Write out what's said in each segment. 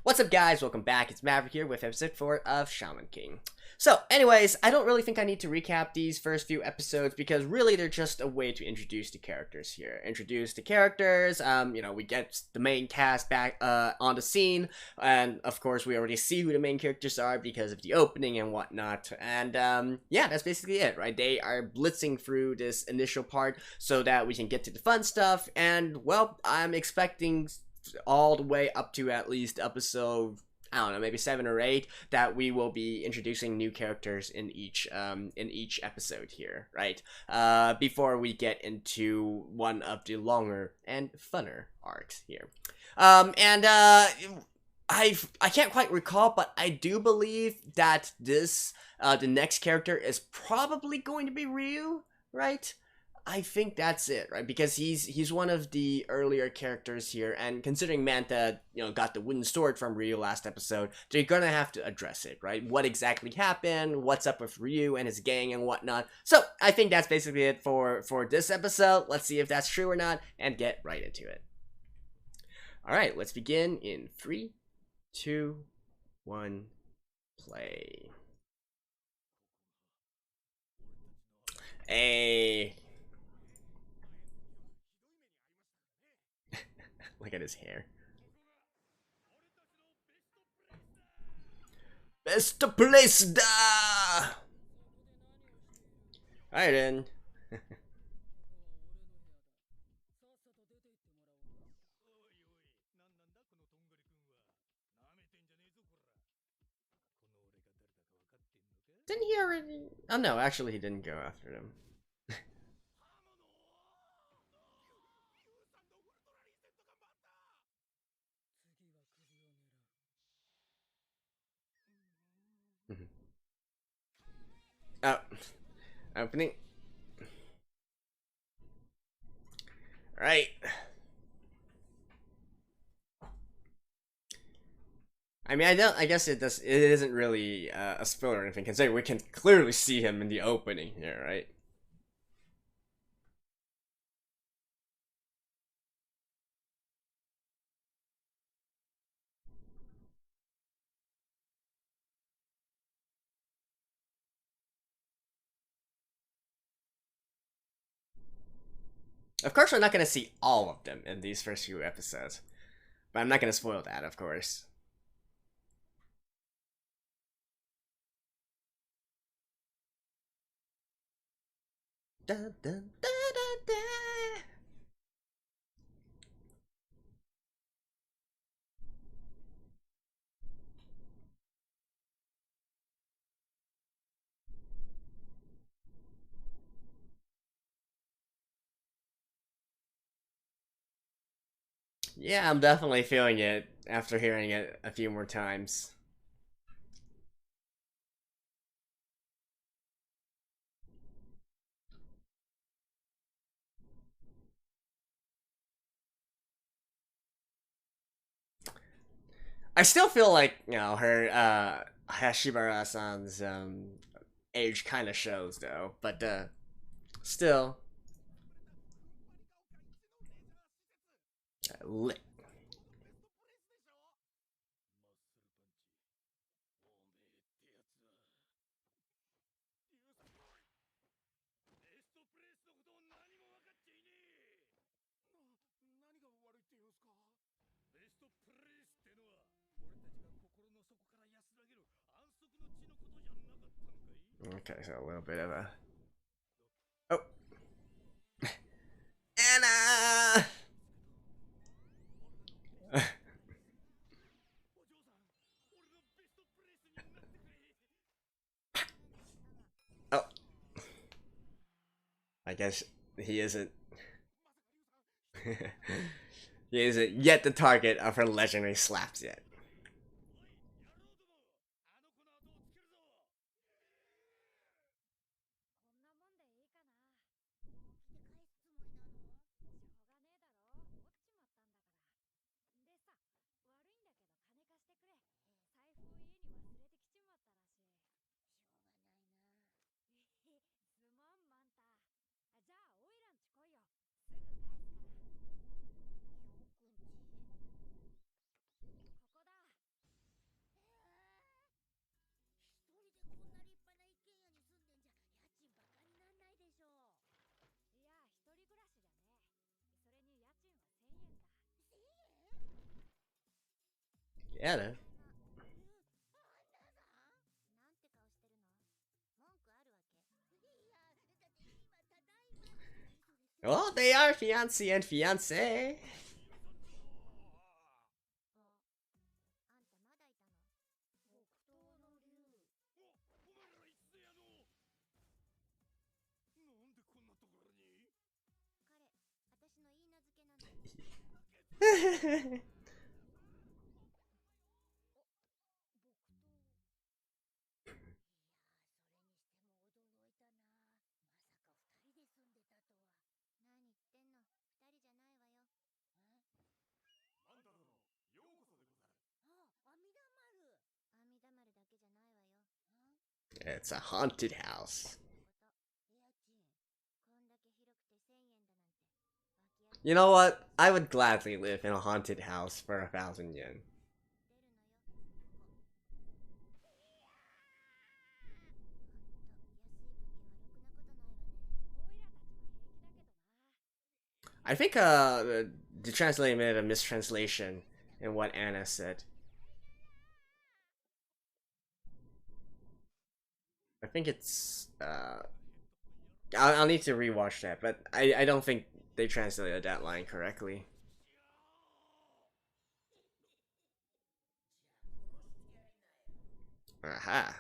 What's up, guys? Welcome back. It's Maverick here with episode 4 of Shaman King. So, anyways, I don't really think I need to recap these first few episodes because really they're just a way to introduce the characters here. We get the main cast back on the scene, and of course we already see who the main characters are because of the opening and whatnot. And yeah, that's basically it, right? They are blitzing through this initial part so that we can get to the fun stuff, and well, I'm expecting all the way up to at least episode, I don't know, maybe 7 or 8, that we will be introducing new characters in each episode here, right? Before we get into one of the longer and funner arcs here. I can't quite recall, but I do believe that the next character is probably going to be Ryu, right? I think that's it, right? Because he's one of the earlier characters here, and considering Manta, got the wooden sword from Ryu last episode, they're gonna have to address it, right? What exactly happened? What's up with Ryu and his gang and whatnot? So I think that's basically it for this episode. Let's see if that's true or not, and get right into it. All right, let's begin in 3, 2, 1, play. Hey. Look at his hair. Best place da! Alright then. Didn't he already? Oh no, actually he didn't go after them. Oh, opening. Right. I mean, I guess it does. It isn't really a spoiler or anything, considering we can clearly see him in the opening here, right? Of course, we're not gonna see all of them in these first few episodes, but I'm not gonna spoil that, of course. Dun, dun, dun, dun, dun. Yeah, I'm definitely feeling it after hearing it a few more times. I still feel like, her Hashibara-san's age kind of shows though, but still lit. Okay, so a little bit of a oh Anna. Oh, I guess he isn't. He isn't yet the target of her legendary slaps yet. やだ。Oh, they are fiancé and fiancé. It's a haunted house. You know what? I would gladly live in a haunted house for 1,000 yen. I think the translator made a mistranslation in what Anna said. I think it's I'll need to rewatch that, but I don't think they translated that line correctly. Aha.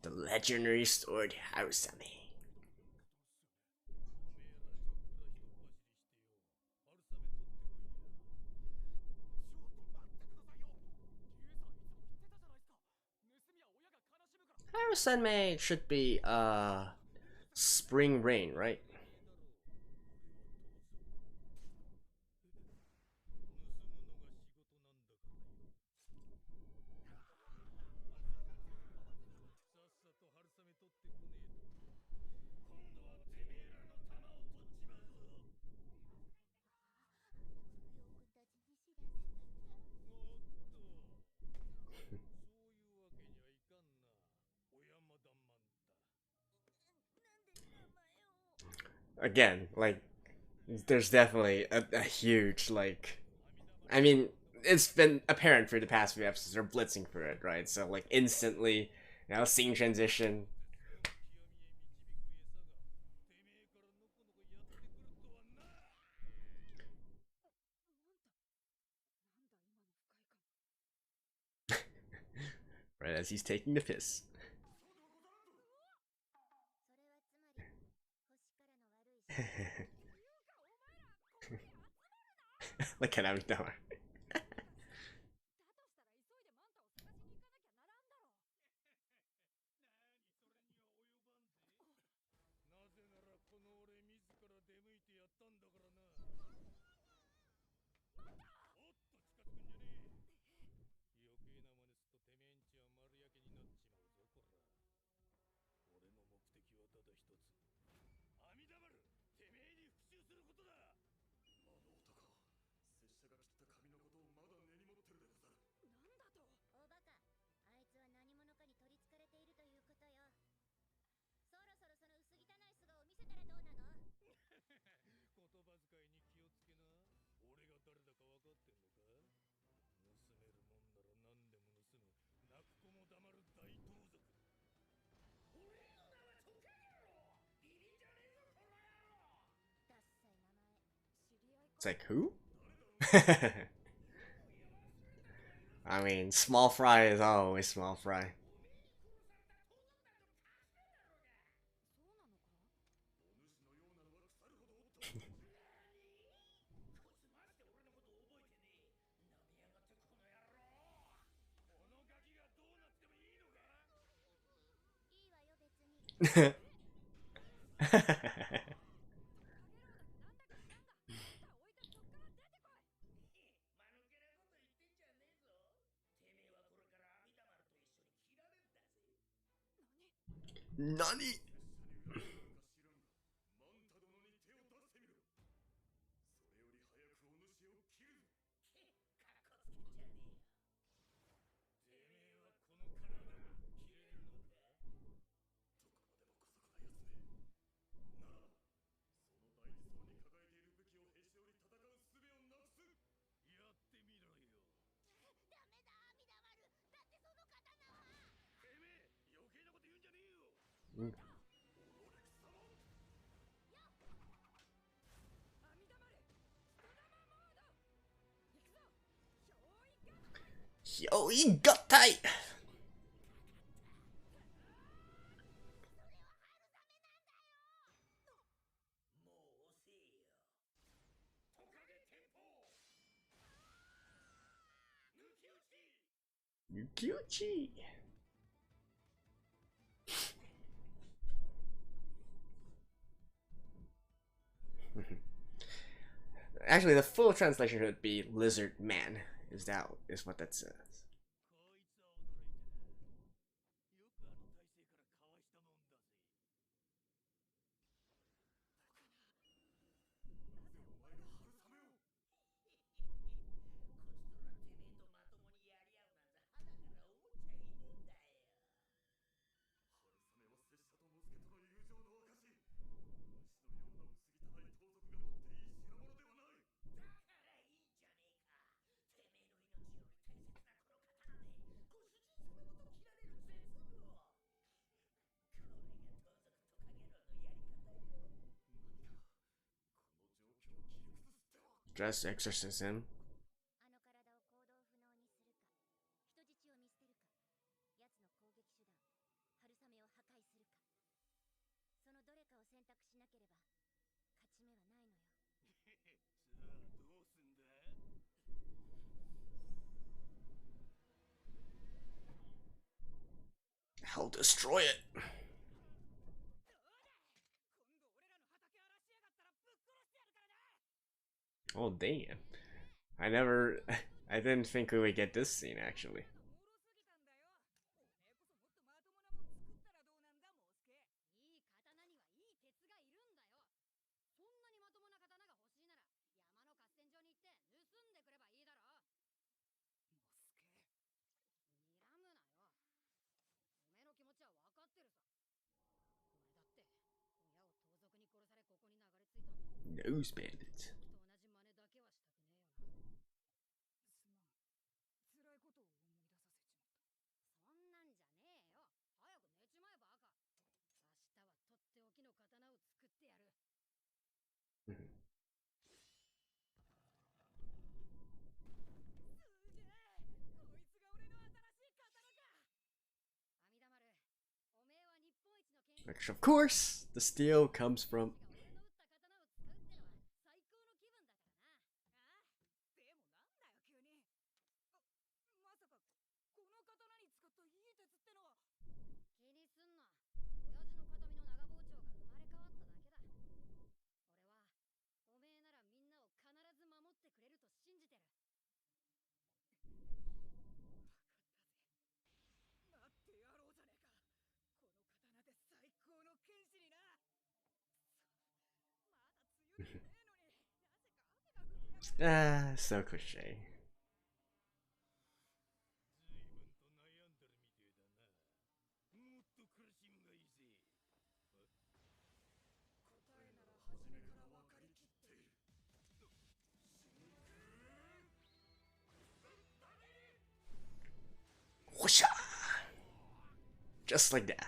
The legendary sword Harusame. Harusame should be spring rain, right? Again, like there's definitely a huge like I mean, it's been apparent for the past few episodes they're blitzing for it, right? So like instantly, scene transition. Right as he's taking the piss. Look at him doing. It's like, who? I mean, small fry is always small fry. Nani? Yo, he got tight. Yukiuchi. Actually, the full translation would be lizard man. Is what that says. Just exorcism. I'll destroy it. Oh damn. I never I didn't think we would get this scene actually. Nose bandits. Which of course the steel comes from. Ah, so cliche. Whoosha! Just like that.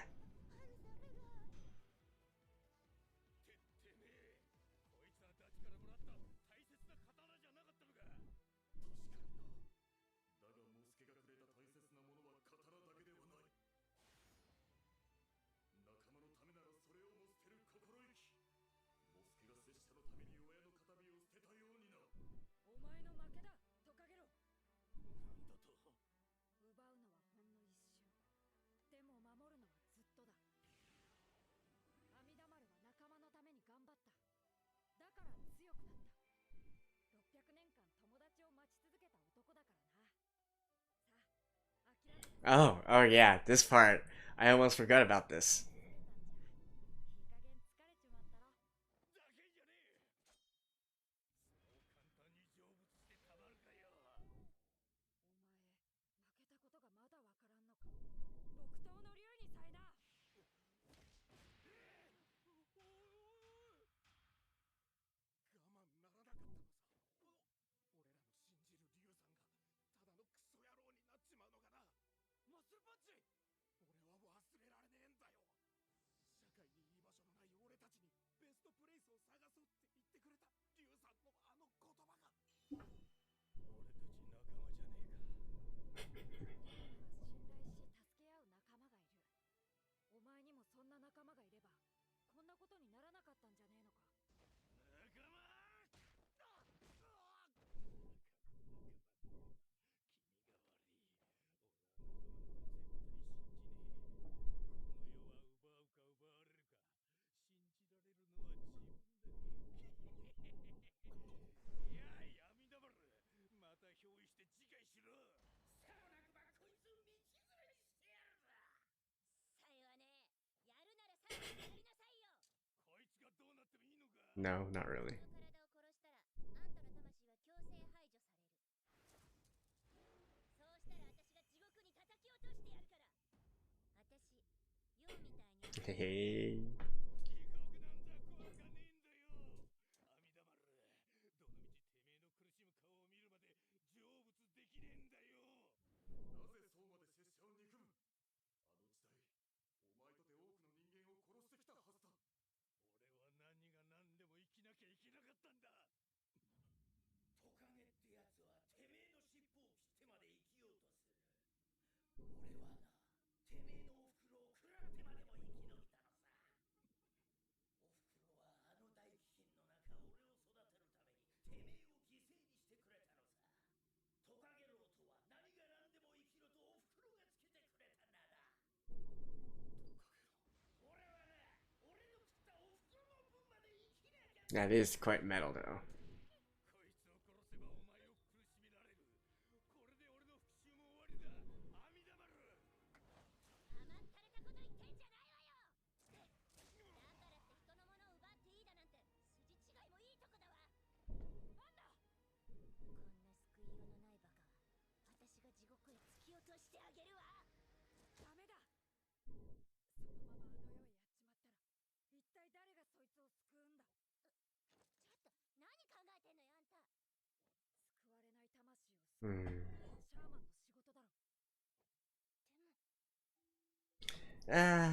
Oh yeah, this part. I almost forgot about this. No, not really. Hey. That is quite metal though. Hmm. Ah.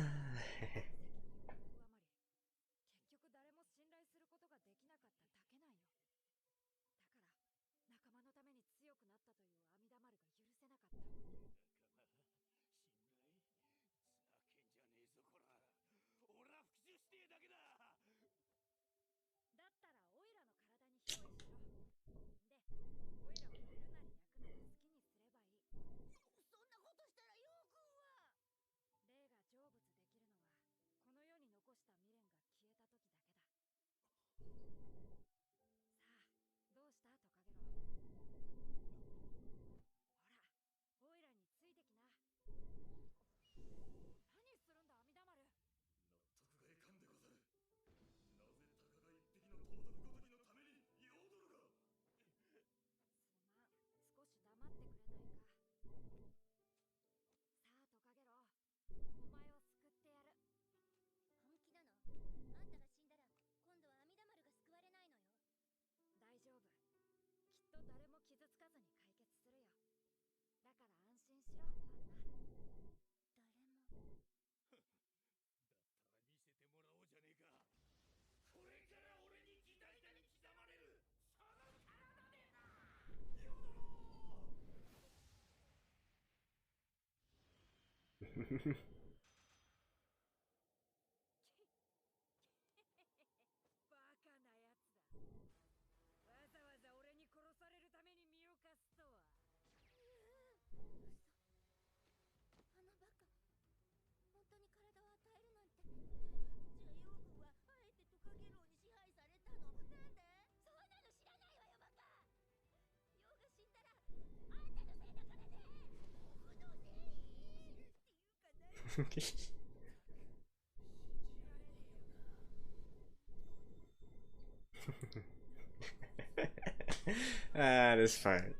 That is fine.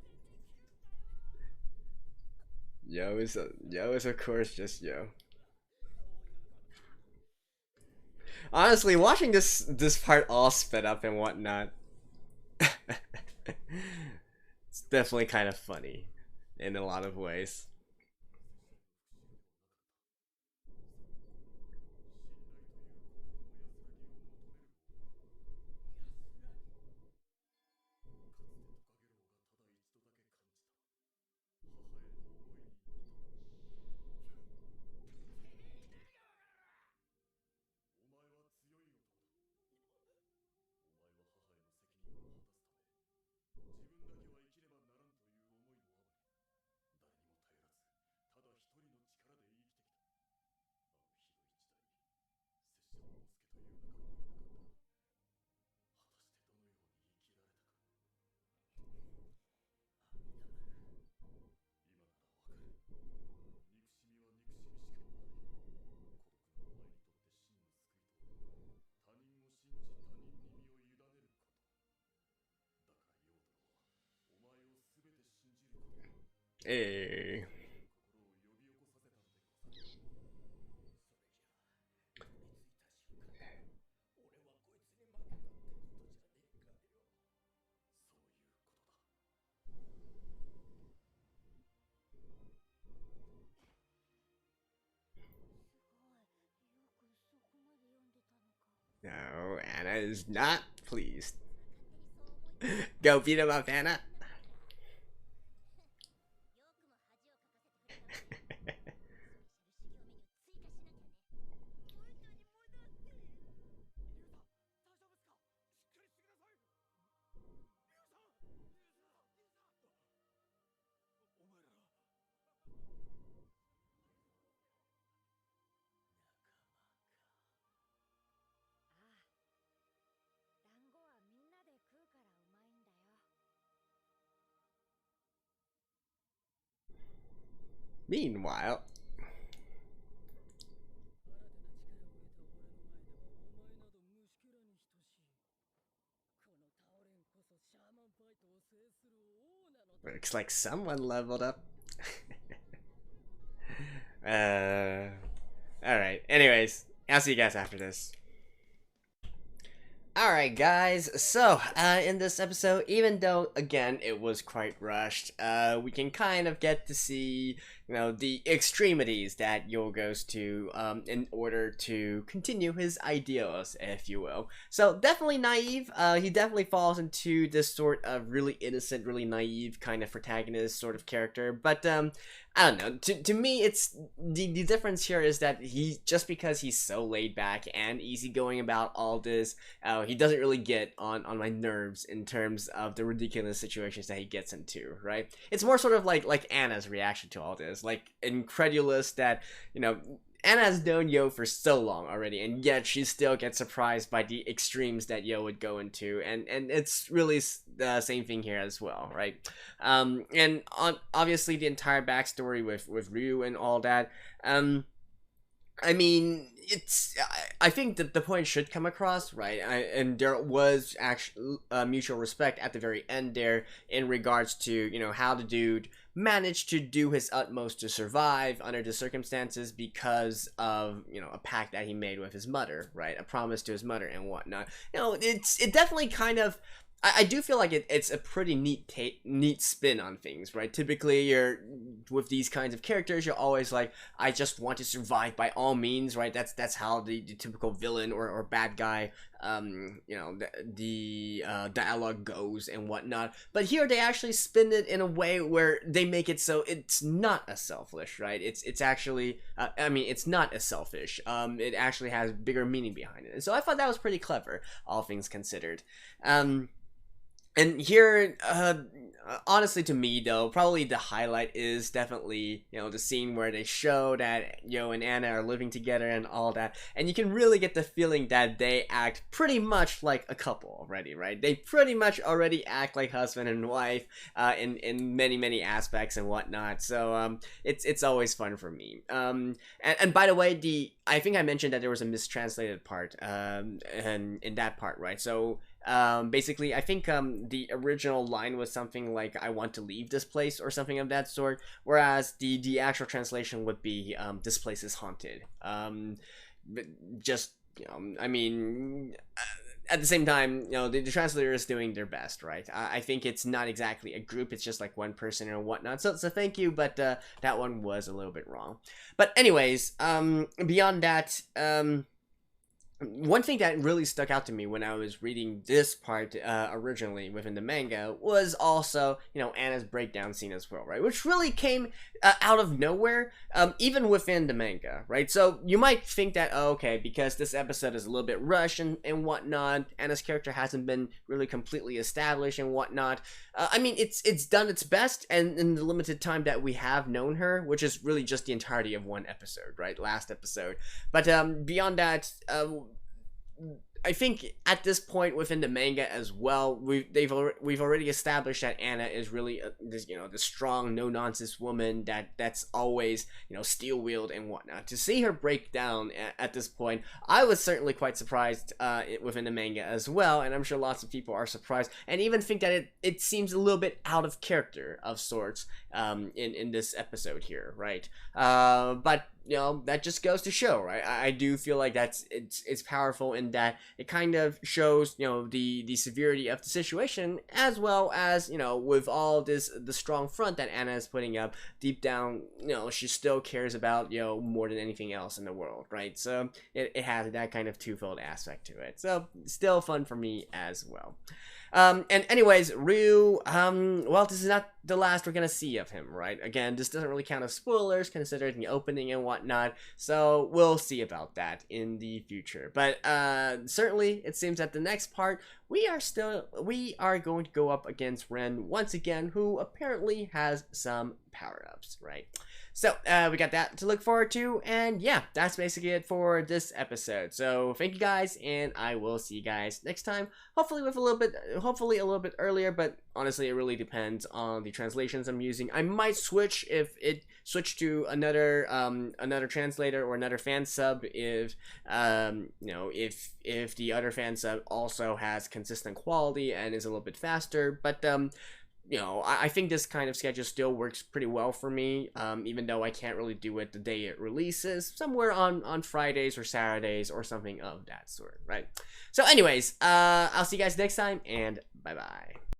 Yo is of course just yo. Honestly, watching this part all sped up and whatnot, it's definitely kind of funny in a lot of ways. Hey. No, Anna is not pleased. Go beat him up, Anna. Meanwhile, looks like someone leveled up. uh, all right. Anyways, I'll see you guys after this. Alright, guys, so in this episode, even though again it was quite rushed, we can kind of get to see, the extremities that Yo goes to in order to continue his ideals, if you will. So, definitely naive. He definitely falls into this sort of really innocent, really naive kind of protagonist sort of character, but I don't know. To me, it's the difference here is that just because he's so laid back and easygoing about all this, he doesn't really get on my nerves in terms of the ridiculous situations that he gets into. Right? It's more sort of like Anna's reaction to all this, like incredulous that Anna has known Yo for so long already, and yet she still gets surprised by the extremes that Yo would go into, and it's really the same thing here as well, right? And obviously the entire backstory with Ryu and all that. I mean, I think that the point should come across, right? And there was actually mutual respect at the very end there in regards to, how the dude managed to do his utmost to survive under the circumstances because of, a pact that he made with his mother, right? A promise to his mother and whatnot. It definitely kind of, I do feel like it's a pretty neat spin on things, right? Typically, you're with these kinds of characters, you're always like, I just want to survive by all means, right? That's how the typical villain or bad guy, the dialogue goes and whatnot. But here they actually spin it in a way where they make it so it's not as selfish, right? It's actually, it's not as selfish. It actually has bigger meaning behind it, and so I thought that was pretty clever, all things considered. And here, honestly, to me though, probably the highlight is definitely, the scene where they show that Yo and Anna are living together and all that, and you can really get the feeling that they act pretty much like a couple already, right? They pretty much already act like husband and wife, in many aspects and whatnot. So it's always fun for me. And by the way, I think I mentioned that there was a mistranslated part, and in that part, right? So basically, I think the original line was something like "I want to leave this place" or something of that sort, whereas the actual translation would be "This place is haunted." But just, I mean, at the same time, the translator is doing their best, right? I think it's not exactly a group; it's just like one person or whatnot. So thank you, but that one was a little bit wrong. But anyways, beyond that, one thing that really stuck out to me when I was reading this part originally within the manga was also, Anna's breakdown scene as well, right? Which really came out of nowhere, even within the manga, right? So you might think that, oh, okay, because this episode is a little bit rushed and whatnot, Anna's character hasn't been really completely established and whatnot. I mean, it's done its best, and in the limited time that we have known her, which is really just the entirety of one episode, right? Last episode. But beyond that, I think at this point within the manga as well, we've already established that Anna is really the strong, no nonsense woman that's always steel wheeled and whatnot. To see her break down at this point, I was certainly quite surprised within the manga as well, and I'm sure lots of people are surprised and even think that it seems a little bit out of character of sorts in this episode here, right? But that just goes to show, right? I do feel like it's powerful in that it kind of shows, the severity of the situation, as well as, with all the strong front that Anna is putting up, deep down, she still cares about, more than anything else in the world, right? So it has that kind of twofold aspect to it. So still fun for me as well. And anyways, Ryu, well, this is not the last we're gonna see of him, right? Again, this doesn't really count as spoilers, considering the opening and whatnot, so we'll see about that in the future. But, certainly, it seems that the next part, we are going to go up against Ren once again, who apparently has some power-ups, right? So, we got that to look forward to, and yeah, that's basically it for this episode. So, thank you guys, and I will see you guys next time, hopefully a little bit earlier, but honestly, it really depends on the translations I'm using. I might switch to another translator or another fan sub if if the other fan sub also has consistent quality and is a little bit faster, but I think this kind of schedule still works pretty well for me, even though I can't really do it the day it releases, somewhere on Fridays or Saturdays or something of that sort, right? So anyways, I'll see you guys next time, and bye-bye.